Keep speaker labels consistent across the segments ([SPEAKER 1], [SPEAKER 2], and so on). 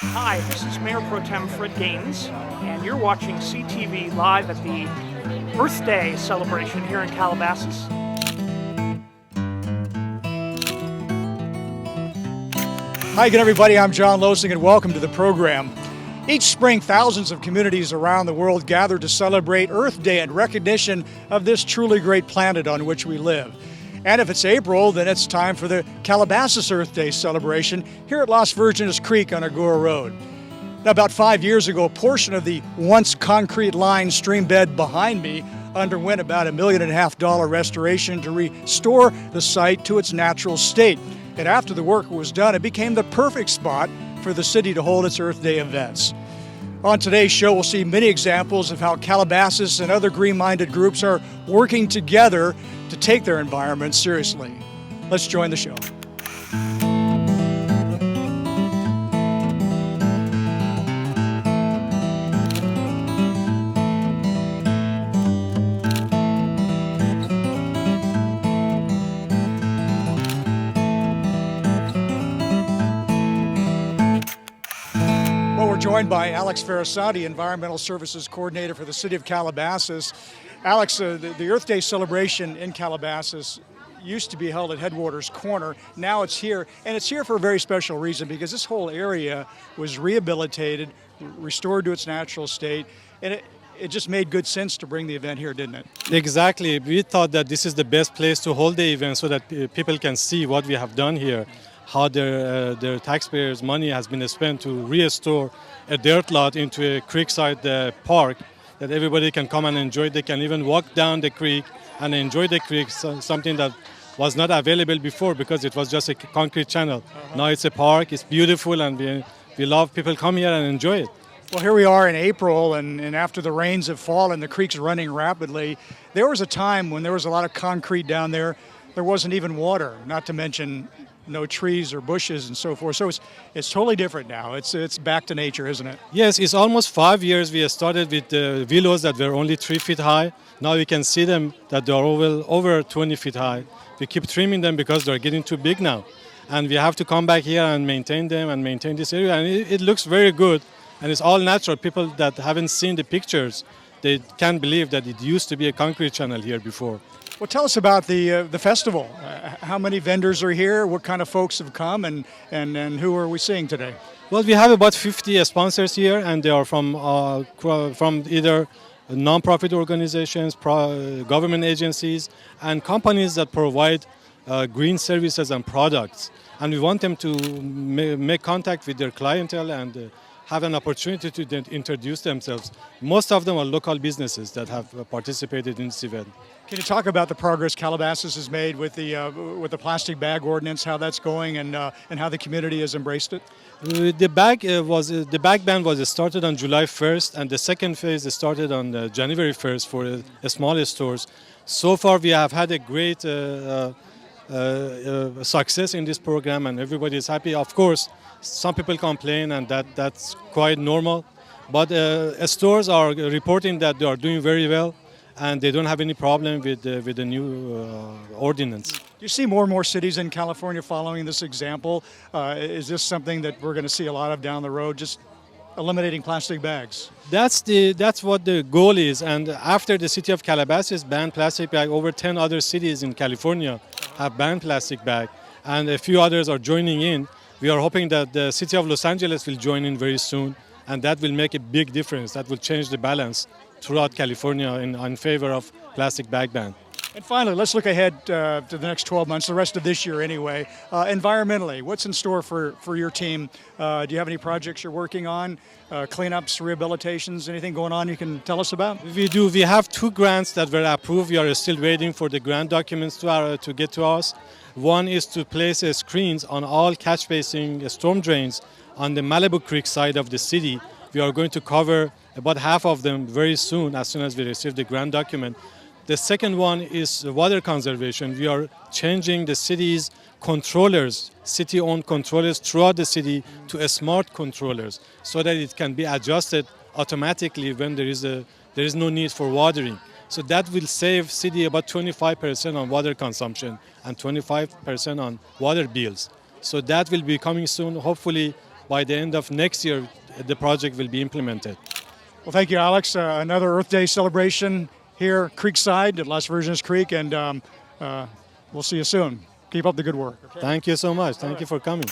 [SPEAKER 1] Hi, this is Mayor Pro Tem Fred Gaines, and you're watching CTV live at the Earth Day celebration here in Calabasas.
[SPEAKER 2] Hi again, everybody. I'm John Losing, and welcome to the program. Each spring, thousands of communities around the world gather to celebrate Earth Day in recognition of this truly great planet on which we live. And if it's April, then it's time for the Calabasas Earth Day celebration here at Las Virgenes Creek on Agoura Road. Now, about 5 years ago, a portion of the once concrete-lined stream bed behind me underwent about $1.5 million restoration to restore the site to its natural state. And after the work was done, it became the perfect spot for the city to hold its Earth Day events. On today's show, we'll see many examples of how Calabasas and other green-minded groups are working together to take their environment seriously. Let's join the show. Well, we're joined by Alex Ferrasanti, Environmental Services Coordinator for the City of Calabasas. Alex, the Earth Day celebration in Calabasas used to be held at Headwaters Corner. Now it's here, and it's here for a very special reason because this whole area was rehabilitated, restored to its natural state, and it just made good sense to bring the event here, didn't it?
[SPEAKER 3] Exactly. We thought that this is the best place to hold the event so that people can see what we have done here, how their taxpayers' money has been spent to restore a dirt lot into a creekside park that everybody can come and enjoy. They can even walk down the creek and enjoy the creek, something that was not available before because it was just a concrete channel. Now it's a park, it's beautiful, and we love people come here and enjoy it.
[SPEAKER 2] Well, here we are in April, and after the rains have fallen, the creek's running rapidly. There was a time when there was a lot of concrete down there. There wasn't even water, not to mention no trees or bushes and so forth. So it's totally different now. It's back to nature, isn't it?
[SPEAKER 3] Yes, it's almost 5 years. We started with willows that were only 3 feet high. Now we can see them that they are over 20 feet high. We keep trimming them because they're getting too big now. And we have to come back here and maintain them and maintain this area. And it looks very good. And it's all natural. People that haven't seen the pictures, they can't believe that it used to be a concrete channel here before.
[SPEAKER 2] Well, tell us about the festival. How many vendors are here? What kind of folks have come, and who are we seeing today?
[SPEAKER 3] Well, we have about 50 sponsors here, and they are from either non-profit organizations, government agencies, and companies that provide green services and products. And we want them to make contact with their clientele and have an opportunity to introduce themselves. Most of them are local businesses that have participated in this event.
[SPEAKER 2] Can you talk about the progress Calabasas has made with the plastic bag ordinance, how that's going, and how the community has embraced it?
[SPEAKER 3] The bag ban was started on July 1st, and the second phase started on January 1st for smaller stores. So far, we have had a great success in this program, and everybody is happy. Of course, some people complain, and that's quite normal. But stores are reporting that they are doing very well, and they don't have any problem with the new ordinance.
[SPEAKER 2] Do you see more and more cities in California following this example? Is this something that we're going to see a lot of down the road, just eliminating plastic bags?
[SPEAKER 3] That's what the goal is. And after the City of Calabasas banned plastic bag, over 10 other cities in California have banned plastic bag, and a few others are joining in. We are hoping that the City of Los Angeles will join in very soon, and that will make a big difference. That will change the balance throughout California in favor of plastic bag ban.
[SPEAKER 2] And finally, let's look ahead to the next 12 months, the rest of this year anyway. Environmentally, what's in store for your team? Do you have any projects you're working on? Cleanups, rehabilitations, anything going on you can tell us about?
[SPEAKER 3] We do. We have 2 grants that were approved. We are still waiting for the grant documents to get to us. One is to place screens on all catch basin storm drains on the Malibu Creek side of the city. We are going to cover about half of them very soon, as soon as we receive the grant document. The second one is water conservation. We are changing the city's controllers, city-owned controllers throughout the city to smart controllers so that it can be adjusted automatically when there is no need for watering. So that will save city about 25% on water consumption and 25% on water bills. So that will be coming soon. Hopefully by the end of next year, the project will be implemented.
[SPEAKER 2] Well, thank you, Alex. Another Earth Day celebration here, Creekside at Las Virgenes Creek, and we'll see you soon. Keep up the good work. Okay?
[SPEAKER 3] Thank you so much. Thank you for coming.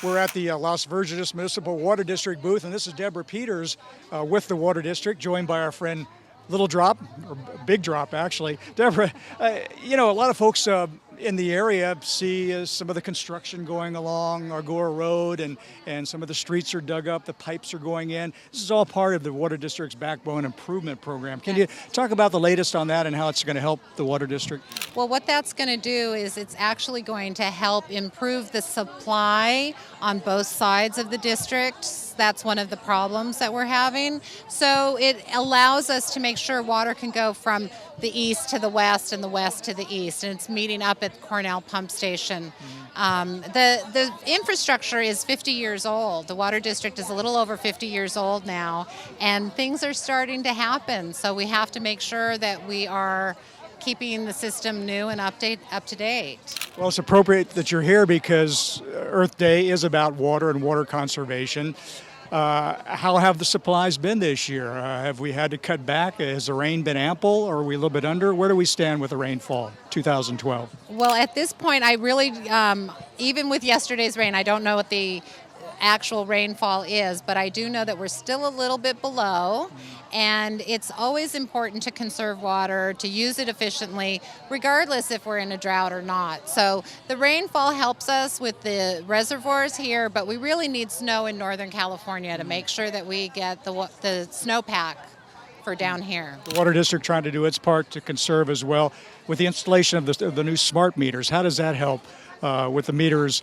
[SPEAKER 2] We're at the Las Virgenes Municipal Water District booth, and this is Deborah Peters with the Water District, joined by our friend Little Drop, or Big Drop, actually. Deborah, a lot of folks in the area see some of the construction going along Agoura Road, and some of the streets are dug up, the pipes are going in. This is all part of the Water District's Backbone Improvement Program. Can you talk about the latest on that and how it's going to help the Water District?
[SPEAKER 4] Well, what that's going to do is it's actually going to help improve the supply on both sides of the district. That's one of the problems that we're having. So it allows us to make sure water can go from the east to the west and the west to the east, and it's meeting up at Cornell Pump Station. The infrastructure is 50 years old. The Water District is a little over 50 years old now, and things are starting to happen. So we have to make sure that we are keeping the system new and up to date.
[SPEAKER 2] Well, it's appropriate that you're here because Earth Day is about water and water conservation. How have the supplies been this year? Have we had to cut back? Has the rain been ample, or are we a little bit under? Where do we stand with the rainfall 2012?
[SPEAKER 4] Well, at this point, I really, even with yesterday's rain, I don't know what the actual rainfall is, but I do know that we're still a little bit below, and it's always important to conserve water, to use it efficiently, regardless if we're in a drought or not. So the rainfall helps us with the reservoirs here, but we really need snow in Northern California to make sure that we get the snowpack for down here.
[SPEAKER 2] The Water District trying to do its part to conserve as well. With the installation of the new smart meters, how does that help with the meters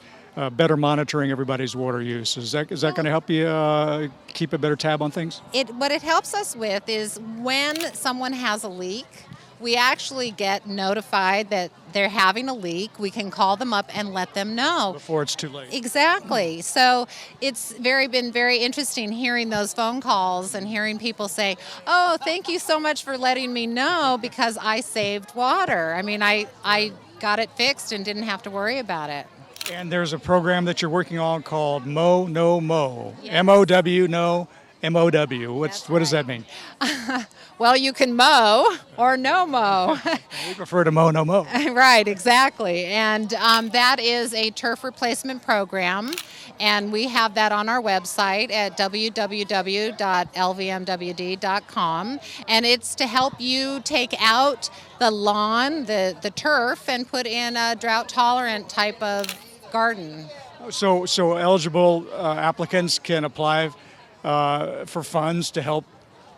[SPEAKER 2] better monitoring everybody's water use? Is that going to help you keep a better tab on things?
[SPEAKER 4] What it helps us with is when someone has a leak, we actually get notified that they're having a leak. We can call them up and let them know.
[SPEAKER 2] Before it's too late.
[SPEAKER 4] Exactly. So it's been very interesting hearing those phone calls and hearing people say, oh, thank you so much for letting me know because I saved water. I mean, I got it fixed and didn't have to worry about it.
[SPEAKER 2] And there's a program that you're working on called Mow No Mow.
[SPEAKER 4] Yes.
[SPEAKER 2] M-O-W, no, M-O-W. What does that mean?
[SPEAKER 4] Well, you can mow or no mow.
[SPEAKER 2] We prefer to mow no mow.
[SPEAKER 4] Right, exactly. And that is a turf replacement program, and we have that on our website at www.lvmwd.com, and it's to help you take out the lawn, the turf, and put in a drought-tolerant type of garden.
[SPEAKER 2] So eligible applicants can apply for funds to help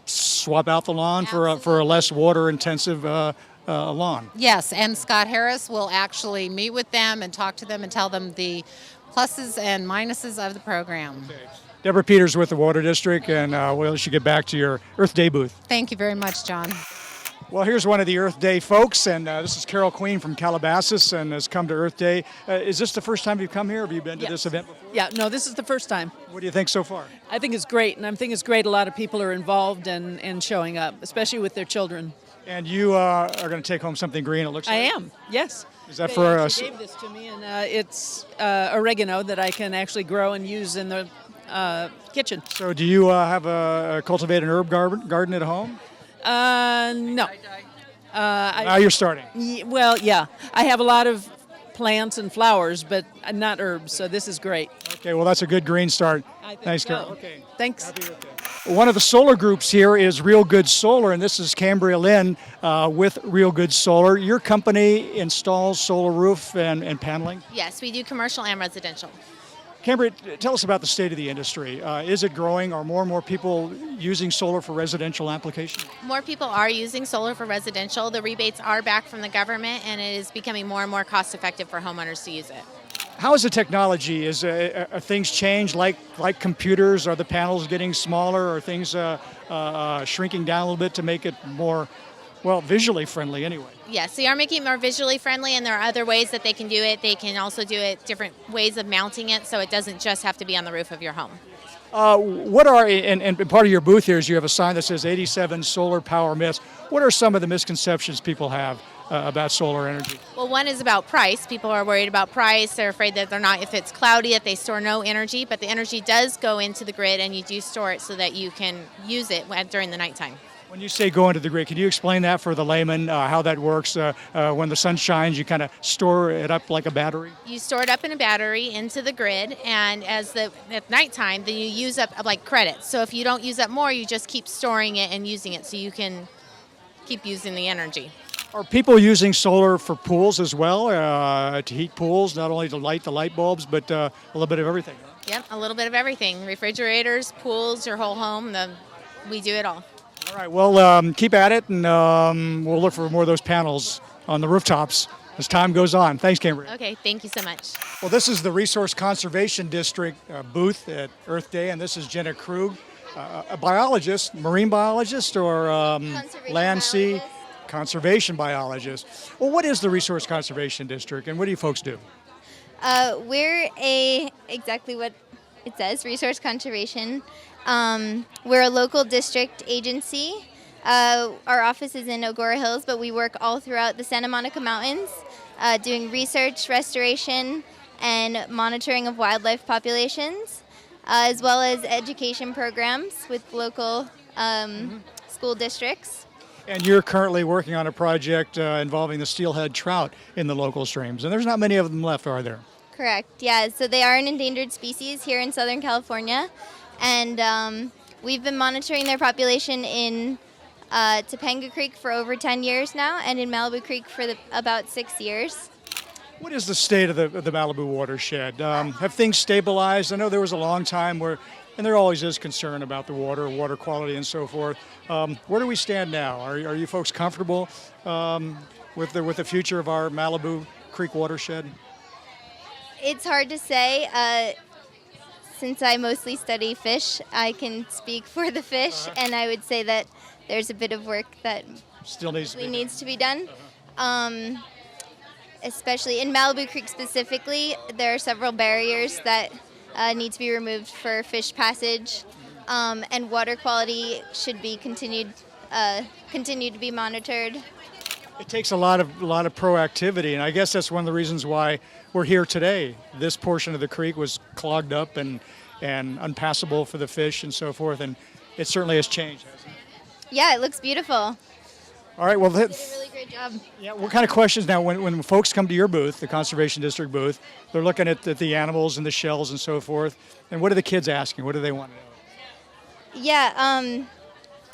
[SPEAKER 2] swap out the lawn for a less water-intensive lawn.
[SPEAKER 4] Yes, and Scott Harris will actually meet with them and talk to them and tell them the pluses and minuses of the program.
[SPEAKER 2] Okay. Deborah Peters with the Water District, and we'll let you get back to your Earth Day booth.
[SPEAKER 4] Thank you very much, John.
[SPEAKER 2] Well, here's one of the Earth Day folks, and this is Carol Queen from Calabasas and has come to Earth Day. Is this the first time you've come here? Have you been to this event before?
[SPEAKER 5] Yeah, no, this is the first time.
[SPEAKER 2] What do you think so far?
[SPEAKER 5] I think it's great, and I think it's great a lot of people are involved and showing up, especially with their children.
[SPEAKER 2] And you are going to take home something green, it looks like?
[SPEAKER 5] I am, yes.
[SPEAKER 2] Is that
[SPEAKER 5] They
[SPEAKER 2] for
[SPEAKER 5] actually gave this to me, and it's oregano that I can actually grow and use in the kitchen.
[SPEAKER 2] So do you have a cultivated herb garden at home?
[SPEAKER 5] No.
[SPEAKER 2] Now you're starting.
[SPEAKER 5] Well, yeah. I have a lot of plants and flowers, but not herbs, so this is great.
[SPEAKER 2] Okay, well, that's a good green start. Thanks,
[SPEAKER 5] so.
[SPEAKER 2] Carol. Okay.
[SPEAKER 5] Thanks.
[SPEAKER 2] Happy Earth Day. One of the solar groups here is Real Good Solar, and this is Cambria Lynn with Real Good Solar. Your company installs solar roof and paneling?
[SPEAKER 6] Yes, we do commercial and residential.
[SPEAKER 2] Cambria, tell us about the state of the industry. Is it growing? Are more and more people using solar for residential application?
[SPEAKER 6] More people are using solar for residential. The rebates are back from the government, and it is becoming more and more cost effective for homeowners to use it.
[SPEAKER 2] How is the technology? Are things changed like computers? Are the panels getting smaller? Are things shrinking down a little bit to make it more, well, visually friendly anyway?
[SPEAKER 6] Yes, we are making it more visually friendly, and there are other ways that they can do it. They can also do it different ways of mounting it, so it doesn't just have to be on the roof of your home.
[SPEAKER 2] And part of your booth here is you have a sign that says 87 solar power myths. What are some of the misconceptions people have about solar energy?
[SPEAKER 6] Well, one is about price. People are worried about price. They're afraid that they're not, if it's cloudy, that they store no energy, but the energy does go into the grid and you do store it so that you can use it during the nighttime.
[SPEAKER 2] When you say go into the grid, can you explain that for the layman, how that works? When the sun shines, you kind of store it up like a battery?
[SPEAKER 6] You store it up in a battery into the grid, and at nighttime, then you use up like credits. So if you don't use up more, you just keep storing it and using it so you can keep using the energy.
[SPEAKER 2] Are people using solar for pools as well, to heat pools, not only to light the light bulbs, but a little bit of everything? Huh?
[SPEAKER 6] Yep, a little bit of everything. Refrigerators, pools, your whole home, we do it all.
[SPEAKER 2] All right, well, keep at it, and we'll look for more of those panels on the rooftops as time goes on. Thanks, Cambria.
[SPEAKER 6] Okay, thank you so much.
[SPEAKER 2] Well, this is the Resource Conservation District booth at Earth Day, and this is Jenna Krug, a biologist, marine biologist, or land, sea, conservation biologist. Well, what is the Resource Conservation District, and what do you folks do?
[SPEAKER 7] We're exactly what it says, resource conservation. We're a local district agency. Our office is in Agoura Hills, but we work all throughout the Santa Monica Mountains, doing research, restoration, and monitoring of wildlife populations, as well as education programs with local school districts.
[SPEAKER 2] And you're currently working on a project involving the steelhead trout in the local streams, and there's not many of them left, are there?
[SPEAKER 7] Correct, yeah. So they are an endangered species here in Southern California, and we've been monitoring their population in Topanga Creek for over 10 years now, and in Malibu Creek for about 6 years.
[SPEAKER 2] What is the state of the Malibu watershed? Have things stabilized? I know there was a long time where, and there always is concern about the water quality and so forth. Where do we stand now? Are you folks comfortable with the future of our Malibu Creek watershed?
[SPEAKER 7] It's hard to say. Since I mostly study fish, I can speak for the fish, and I would say that there's a bit of work that
[SPEAKER 2] still needs
[SPEAKER 7] to be done. Especially in Malibu Creek specifically, there are several barriers that need to be removed for fish passage, and water quality should be continued to be monitored.
[SPEAKER 2] It takes a lot of proactivity, and I guess that's one of the reasons why we're here today. This portion of the creek was clogged up and unpassable for the fish and so forth, and it certainly has changed, hasn't it?
[SPEAKER 7] Yeah, it looks beautiful.
[SPEAKER 2] All right, well,
[SPEAKER 7] You did a really great job.
[SPEAKER 2] yeah. What kind of questions now when folks come to your booth, the Conservation District booth? They're looking at the animals and the shells and so forth. And what are the kids asking? What do they want to know?
[SPEAKER 7] Yeah.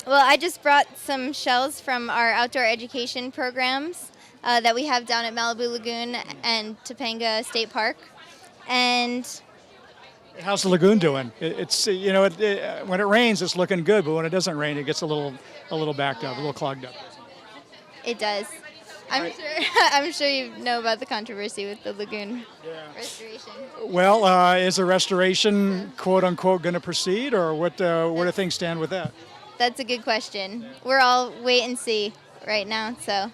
[SPEAKER 7] Well, I just brought some shells from our outdoor education programs that we have down at Malibu Lagoon and Topanga State Park. And
[SPEAKER 2] How's the lagoon doing? It's when it rains, it's looking good, but when it doesn't rain, it gets a little backed up, a little clogged up.
[SPEAKER 7] it does. I'm sure you know about the controversy with the lagoon restoration.
[SPEAKER 2] Well, is the restoration, quote unquote, going to proceed, or where do things stand with that?
[SPEAKER 7] That's a good question. We're all wait and see right now, so.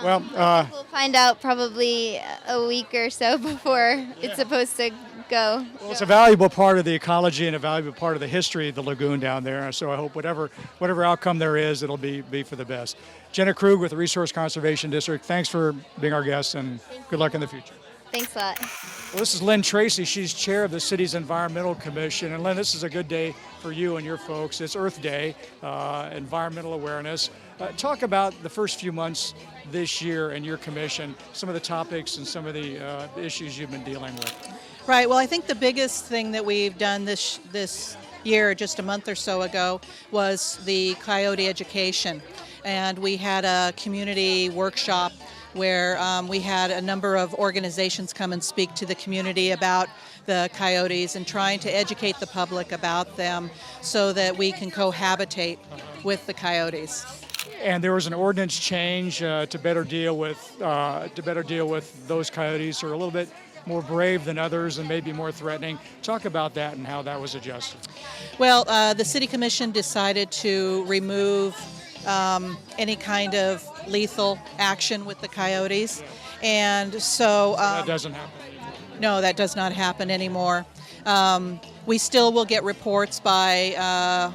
[SPEAKER 2] Well,
[SPEAKER 7] I think we'll find out probably a week or so before it's supposed to go.
[SPEAKER 2] Well, it's a valuable part of the ecology and a valuable part of the history of the lagoon down there. So I hope whatever outcome there is, it'll be for the best. Jenna Krug with the Resource Conservation District, thanks for being our guest, and good luck in the future.
[SPEAKER 7] Thanks a lot.
[SPEAKER 2] Well, this is Lynn Tracy. She's chair of the city's Environmental Commission. And Lynn, this is a good day for you and your folks. It's Earth Day, environmental awareness. Talk about the first few months this year and your commission, some of the topics and some of the issues you've been dealing with.
[SPEAKER 5] Right. Well, I think the biggest thing that we've done this year, just a month or so ago, was the coyote education. And we had a community workshop where we had a number of organizations come and speak to the community about the coyotes and trying to educate the public about them so that we can cohabitate with the coyotes.
[SPEAKER 2] And there was an ordinance change to better deal with those coyotes who are a little bit more brave than others and maybe more threatening. Talk about that and how that was adjusted.
[SPEAKER 5] Well, the City Commission decided to remove any kind of lethal action with the coyotes, and so
[SPEAKER 2] that doesn't happen anymore.
[SPEAKER 5] No, that does not happen anymore. We still will get reports by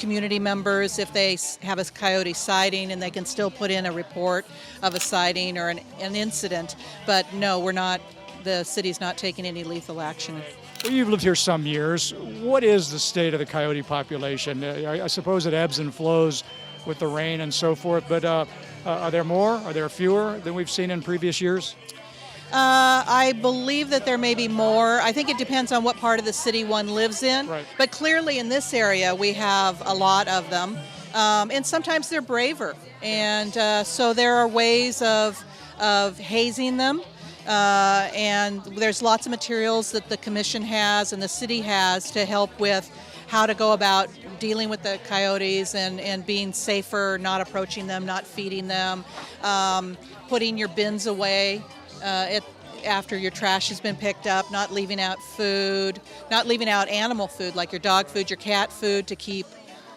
[SPEAKER 5] community members if they have a coyote sighting, and they can still put in a report of a sighting or an incident. But no, we're not. The city's not taking any lethal action.
[SPEAKER 2] Well, you've lived here some years. What is the state of the coyote population? I suppose it ebbs and flows with the rain and so forth, but are there more? Are there fewer than we've seen in previous years?
[SPEAKER 5] I believe that there may be more. I think it depends on what part of the city one lives in.
[SPEAKER 2] Right.
[SPEAKER 5] But clearly in this area we have a lot of them. And sometimes they're braver. And so there are ways of hazing them. And there's lots of materials that the commission has and the city has to help with how to go about dealing with the coyotes and being safer, not approaching them, not feeding them, putting your bins away after your trash has been picked up, not leaving out food, not leaving out animal food like your dog food, your cat food to keep.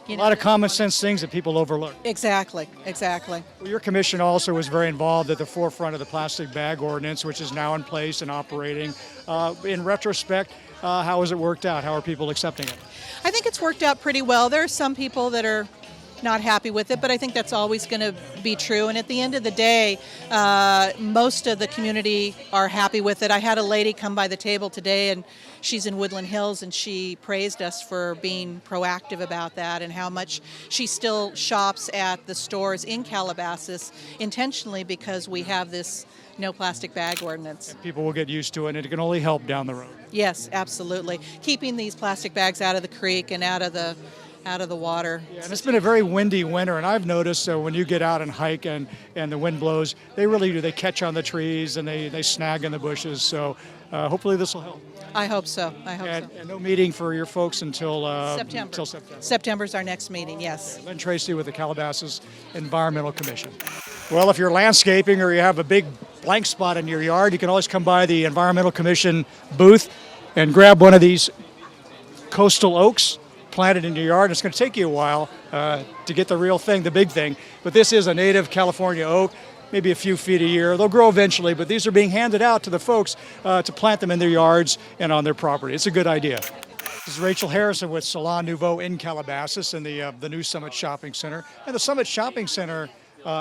[SPEAKER 2] A lot of common sense things that people overlook.
[SPEAKER 5] Exactly.
[SPEAKER 2] Well, your commission also was very involved at the forefront of the plastic bag ordinance, which is now in place and operating. In retrospect, how has it worked out? How are people accepting it?
[SPEAKER 5] I think it's worked out pretty well. There are some people that are not happy with it, but I think that's always going to be true. And at the end of the day, most of the community are happy with it. I had a lady come by the table today, and she's in Woodland Hills, and she praised us for being proactive about that and how much she still shops at the stores in Calabasas intentionally because we have this no plastic bag ordinance.
[SPEAKER 2] People will get used to it, and it can only help down the road.
[SPEAKER 5] Yes, absolutely. Keeping these plastic bags out of the creek and out of the water.
[SPEAKER 2] Yeah, and it's been a very windy winter, and I've noticed when you get out and hike and the wind blows, they really do. They catch on the trees and they snag in the bushes. So hopefully this will help.
[SPEAKER 5] I hope so.
[SPEAKER 2] And no meeting for your folks until
[SPEAKER 5] September.
[SPEAKER 2] Until September.
[SPEAKER 5] September's our next meeting, yes.
[SPEAKER 2] Lynn Tracy with the Calabasas Environmental Commission. Well, if you're landscaping or you have a big blank spot in your yard, you can always come by the Environmental Commission booth and grab one of these coastal oaks planted in your yard. It's going to take you a while to get the real thing, the big thing. But this is a native California oak, maybe a few feet a year. They'll grow eventually, but these are being handed out to the folks to plant them in their yards and on their property. It's a good idea. This is Rachel Harrison with Salon Nouveau in Calabasas in the new Summit Shopping Center. And the Summit Shopping Center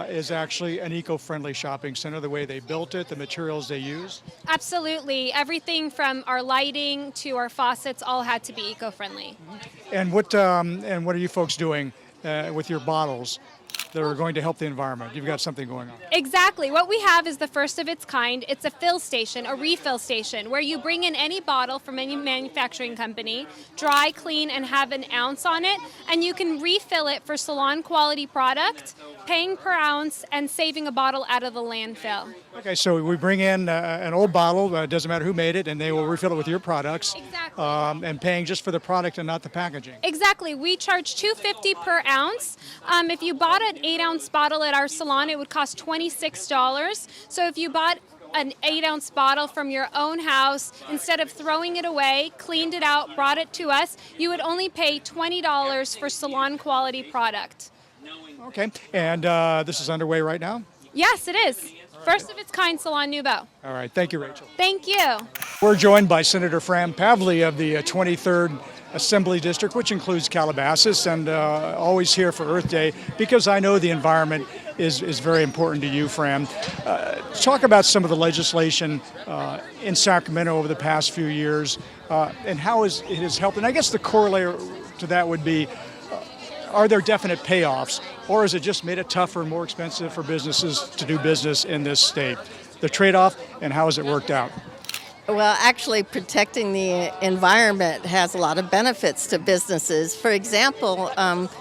[SPEAKER 2] is actually an eco-friendly shopping center, the way they built it, the materials they use.
[SPEAKER 8] Absolutely. Everything from our lighting to our faucets all had to be eco-friendly.
[SPEAKER 2] And what are you folks doing with your bottles that are going to help the environment? You've got something going on.
[SPEAKER 8] Exactly. What we have is the first of its kind. It's a fill station, a refill station, where you bring in any bottle from any manufacturing company, dry, clean, and have an ounce on it, and you can refill it for salon quality product, paying per ounce and saving a bottle out of the landfill.
[SPEAKER 2] Okay, so we bring in an old bottle, doesn't matter who made it, and they will refill it with your products.
[SPEAKER 8] Exactly.
[SPEAKER 2] And paying just for the product and not the packaging.
[SPEAKER 8] Exactly. We charge $2.50 per ounce. If you bought an 8-ounce bottle at our salon, it would cost $26. So if you bought an 8-ounce bottle from your own house, instead of throwing it away, cleaned it out, brought it to us, you would only pay $20 for salon quality product.
[SPEAKER 2] Okay, and this is underway right now?
[SPEAKER 8] Yes, it is. First of its kind Salon Nouveau.
[SPEAKER 2] All right, thank you, Rachel.
[SPEAKER 8] Thank you.
[SPEAKER 2] We're joined by Senator Fran Pavley of the 23rd Assembly District, which includes Calabasas, and always here for Earth Day because I know the environment is very important to you, Fran. Talk about some of the legislation in Sacramento over the past few years and how it has helped. And I guess the corollary to that would be, are there definite payoffs, or has it just made it tougher and more expensive for businesses to do business in this state? The trade-off, and how has it worked out?
[SPEAKER 9] Well, actually, protecting the environment has a lot of benefits to businesses. For example,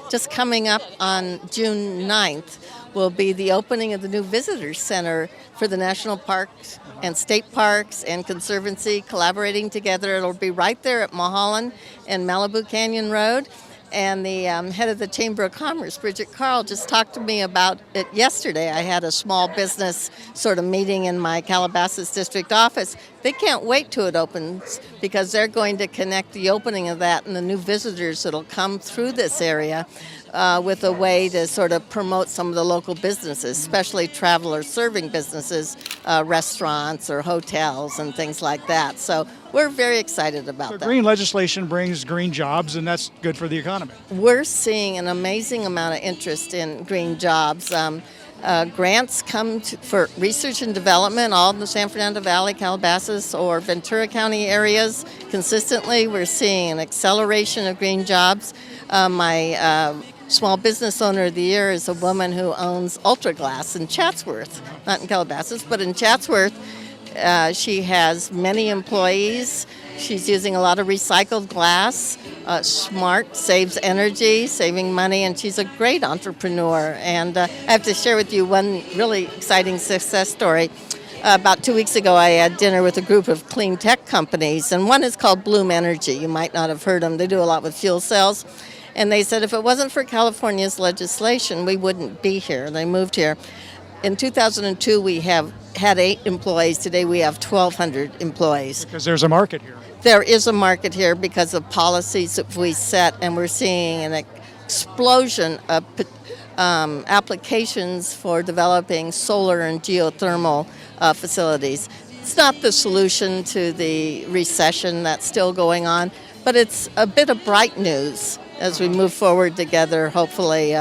[SPEAKER 9] just coming up on June 9th will be the opening of the new Visitor Center for the National Parks and State Parks and Conservancy collaborating together. It'll be right there at Mulholland and Malibu Canyon Road. And the head of the Chamber of Commerce, Bridget Carl, just talked to me about it yesterday. I had a small business sort of meeting in my Calabasas district office. They can't wait till it opens because they're going to connect the opening of that and the new visitors that'll come through this area with a way to sort of promote some of the local businesses, especially traveler serving businesses, restaurants or hotels and things like that. So we're very excited about
[SPEAKER 2] So
[SPEAKER 9] that.
[SPEAKER 2] green legislation brings green jobs, and that's good for the economy.
[SPEAKER 9] We're seeing an amazing amount of interest in green jobs. Grants come for research and development, all in the San Fernando Valley, Calabasas, or Ventura County areas. Consistently, we're seeing an acceleration of green jobs. My Small Business Owner of the Year is a woman who owns Ultra Glass in Chatsworth, not in Calabasas, but in Chatsworth. She has many employees. She's using a lot of recycled glass. Smart, saves energy, saving money, and she's a great entrepreneur. And I have to share with you one really exciting success story. About 2 weeks ago, I had dinner with a group of clean tech companies, and one is called Bloom Energy. You might not have heard them. They do a lot with fuel cells. And they said if it wasn't for California's legislation, we wouldn't be here. They moved here. In 2002, we had 8 employees. Today, we have 1,200 employees.
[SPEAKER 2] Because there's a market here.
[SPEAKER 9] There is a market here because of policies that we set, and we're seeing an explosion of applications for developing solar and geothermal facilities. It's not the solution to the recession that's still going on, but it's a bit of bright news as we move forward together, hopefully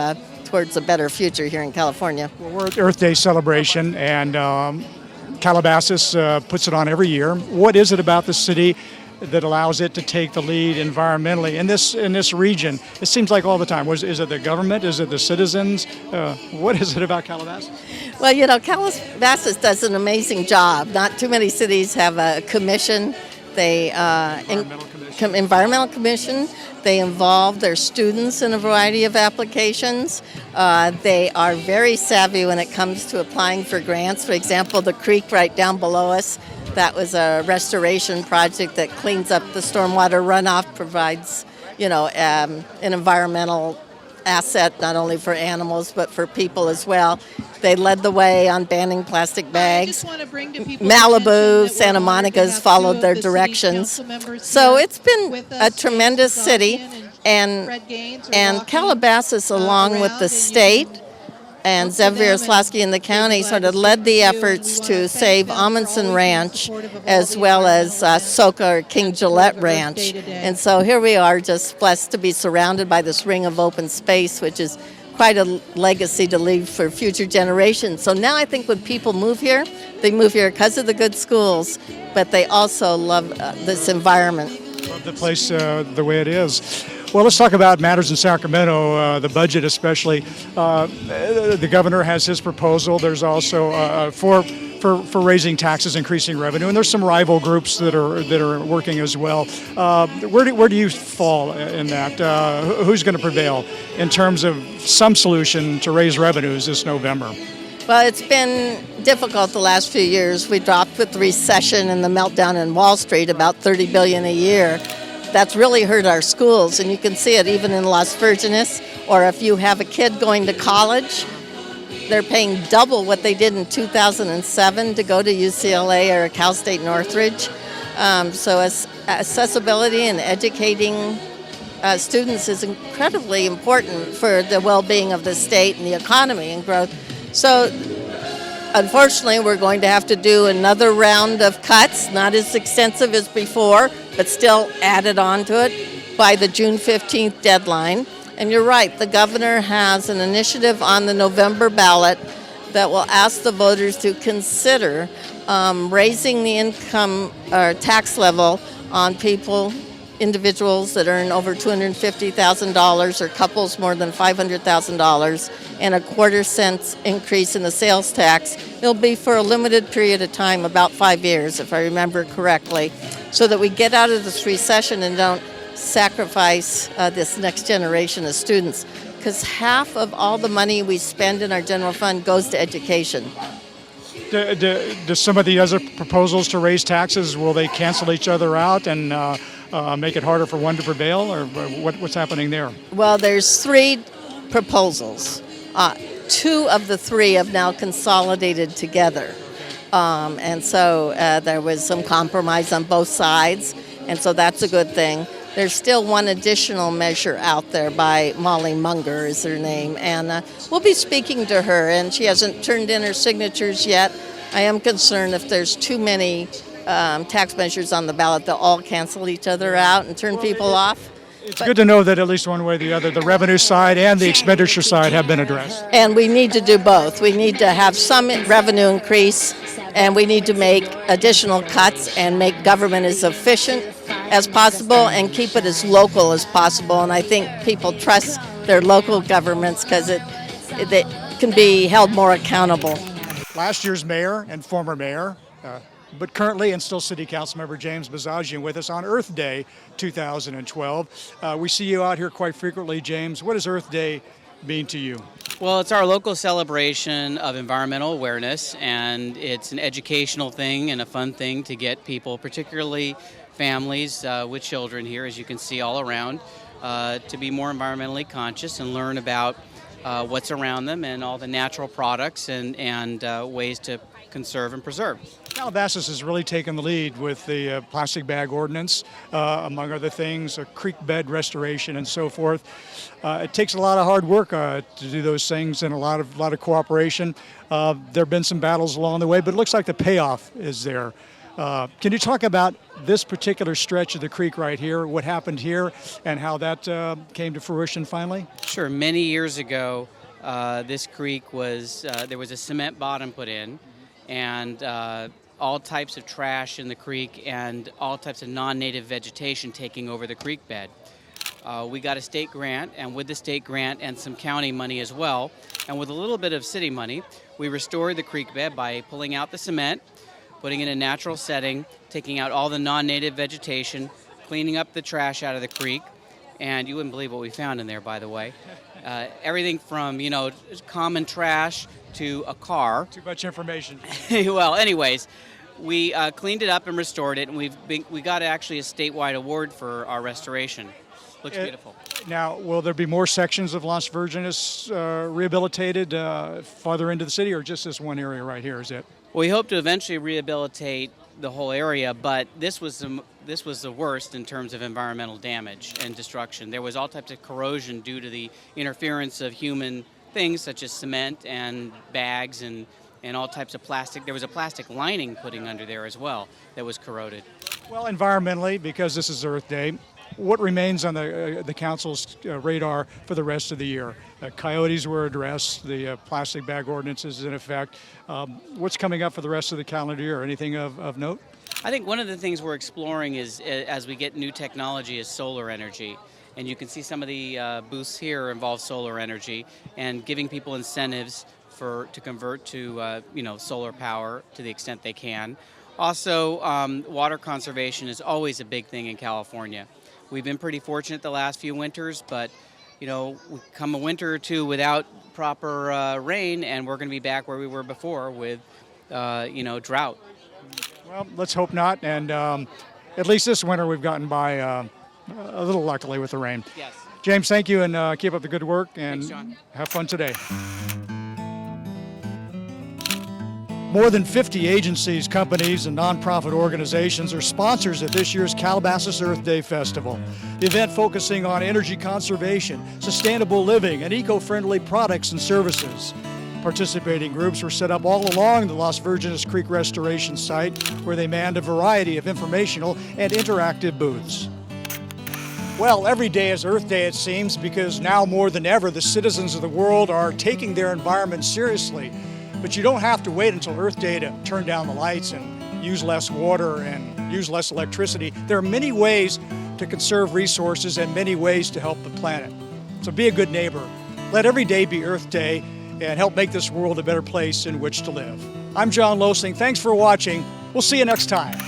[SPEAKER 9] towards a better future here in California.
[SPEAKER 2] Well, we're at Earth Day celebration, and Calabasas puts it on every year. What is it about the city that allows it to take the lead environmentally in this region? It seems like all the time. Is it the government? Is it the citizens? What is it about Calabasas?
[SPEAKER 9] Well, Calabasas does an amazing job. Not too many cities have a commission. They environmental commission. They involve their students in a variety of applications. They are very savvy when it comes to applying for grants. For example, the creek right down below us, that was a restoration project that cleans up the stormwater runoff, provides, an environmental asset not only for animals but for people as well. They led the way on banning plastic bags. Malibu, Santa Monica's followed their directions. So it's been a tremendous city, and Calabasas, along with the state and Zev Yaroslavsky in the county, sort of led the efforts to save Amundsen Ranch as well as Soka or King Gillette Ranch. And so here we are, just blessed to be surrounded by this ring of open space, which is quite a legacy to leave for future generations. So now I think when people move here, they move here because of the good schools, but they also love this environment.
[SPEAKER 2] Love the place the way it is. Well, let's talk about matters in Sacramento, the budget especially. The governor has his proposal. There's also for raising taxes, increasing revenue, and there's some rival groups that are working as well. Where do you fall in that? Who's going to prevail in terms of some solution to raise revenues this November?
[SPEAKER 9] Well, it's been difficult the last few years. We dropped with the recession and the meltdown in Wall Street, about $30 billion a year. That's really hurt our schools, and you can see it even in Las Virgenes, or if you have a kid going to college, they're paying double what they did in 2007 to go to UCLA or Cal State Northridge. So accessibility and educating students is incredibly important for the well-being of the state and the economy and growth. So unfortunately, we're going to have to do another round of cuts, not as extensive as before, but still added on to it by the June 15th deadline. And you're right, the governor has an initiative on the November ballot that will ask the voters to consider raising the income or tax level on individuals that earn over $250,000 or couples more than $500,000, and a quarter-cent increase in the sales tax. It'll be for a limited period of time, about 5 years, if I remember correctly, so that we get out of this recession and don't sacrifice this next generation of students, because half of all the money we spend in our general fund goes to education.
[SPEAKER 2] Do some of the other proposals to raise taxes, will they cancel each other out and make it harder for one to prevail, or what's happening there?
[SPEAKER 9] Well, there's 3 proposals. 2 of the 3 have now consolidated together. And so there was some compromise on both sides, and so that's a good thing. there's still one additional measure out there by Molly Munger is her name, and we'll be speaking to her, and she hasn't turned in her signatures yet. I am concerned if there's too many tax measures on the ballot, they'll all cancel each other out and turn people off.
[SPEAKER 2] It's good to know that at least one way or the other, the revenue side and the expenditure side have been addressed.
[SPEAKER 9] And we need to do both. We need to have some revenue increase, and we need to make additional cuts and make government as efficient as possible and keep it as local as possible. And I think people trust their local governments because it can be held more accountable.
[SPEAKER 2] Last year's mayor and former mayor, but currently and still City Council member James Bazagian with us on Earth Day 2012. We see you out here quite frequently, James. What does Earth Day mean to you?
[SPEAKER 10] Well, it's our local celebration of environmental awareness, and it's an educational thing and a fun thing to get people, particularly families with children here, as you can see all around, to be more environmentally conscious and learn about what's around them and all the natural products and ways to conserve and preserve.
[SPEAKER 2] Calabasas has really taken the lead with the plastic bag ordinance, among other things, a creek bed restoration and so forth. It takes a lot of hard work to do those things and a lot of cooperation. There have been some battles along the way, but it looks like the payoff is there. Can you talk about this particular stretch of the creek right here, what happened here, and how that came to fruition finally?
[SPEAKER 10] Sure. Many years ago, this creek was, there was a cement bottom put in, and all types of trash in the creek and all types of non-native vegetation taking over the creek bed. We got a state grant, and with the state grant and some county money as well, and with a little bit of city money, we restored the creek bed by pulling out the cement, putting it in a natural setting, taking out all the non-native vegetation, cleaning up the trash out of the creek, and you wouldn't believe what we found in there, by the way. Everything from, common trash to a car.
[SPEAKER 2] Too much information.
[SPEAKER 10] Well, anyways, we cleaned it up and restored it, and we got actually a statewide award for our restoration. Looks beautiful.
[SPEAKER 2] Now, will there be more sections of Las Virgenes rehabilitated farther into the city, or just this one area right here, is it?
[SPEAKER 10] We hope to eventually rehabilitate the whole area, but this was the worst in terms of environmental damage and destruction. There was all types of corrosion due to the interference of human things such as cement and bags and all types of plastic. There was a plastic lining putting under there as well that was corroded.
[SPEAKER 2] Well, environmentally, because this is Earth Day, what remains on the council's radar for the rest of the year? Coyotes were addressed, the plastic bag ordinance is in effect. What's coming up for the rest of the calendar year? Anything of note?
[SPEAKER 10] I think one of the things we're exploring is, as we get new technology, is solar energy. And you can see some of the booths here involve solar energy and giving people incentives to convert to solar power to the extent they can. Also, water conservation is always a big thing in California. We've been pretty fortunate the last few winters, but we come a winter or two without proper rain, and we're going to be back where we were before with drought.
[SPEAKER 2] Well, let's hope not. And at least this winter we've gotten by a little luckily with the rain.
[SPEAKER 10] Yes.
[SPEAKER 2] James, thank you, and keep up the good work, and
[SPEAKER 10] Thanks, John.
[SPEAKER 2] Have fun today. More than 50 agencies, companies, and nonprofit organizations are sponsors of this year's Calabasas Earth Day Festival. The event focusing on energy conservation, sustainable living, and eco-friendly products and services. Participating groups were set up all along the Las Virgenes Creek Restoration site, where they manned a variety of informational and interactive booths. Well, every day is Earth Day, it seems, because now more than ever, the citizens of the world are taking their environment seriously. But you don't have to wait until Earth Day to turn down the lights and use less water and use less electricity. There are many ways to conserve resources and many ways to help the planet. So be a good neighbor. Let every day be Earth Day and help make this world a better place in which to live. I'm John Losing. Thanks for watching. We'll see you next time.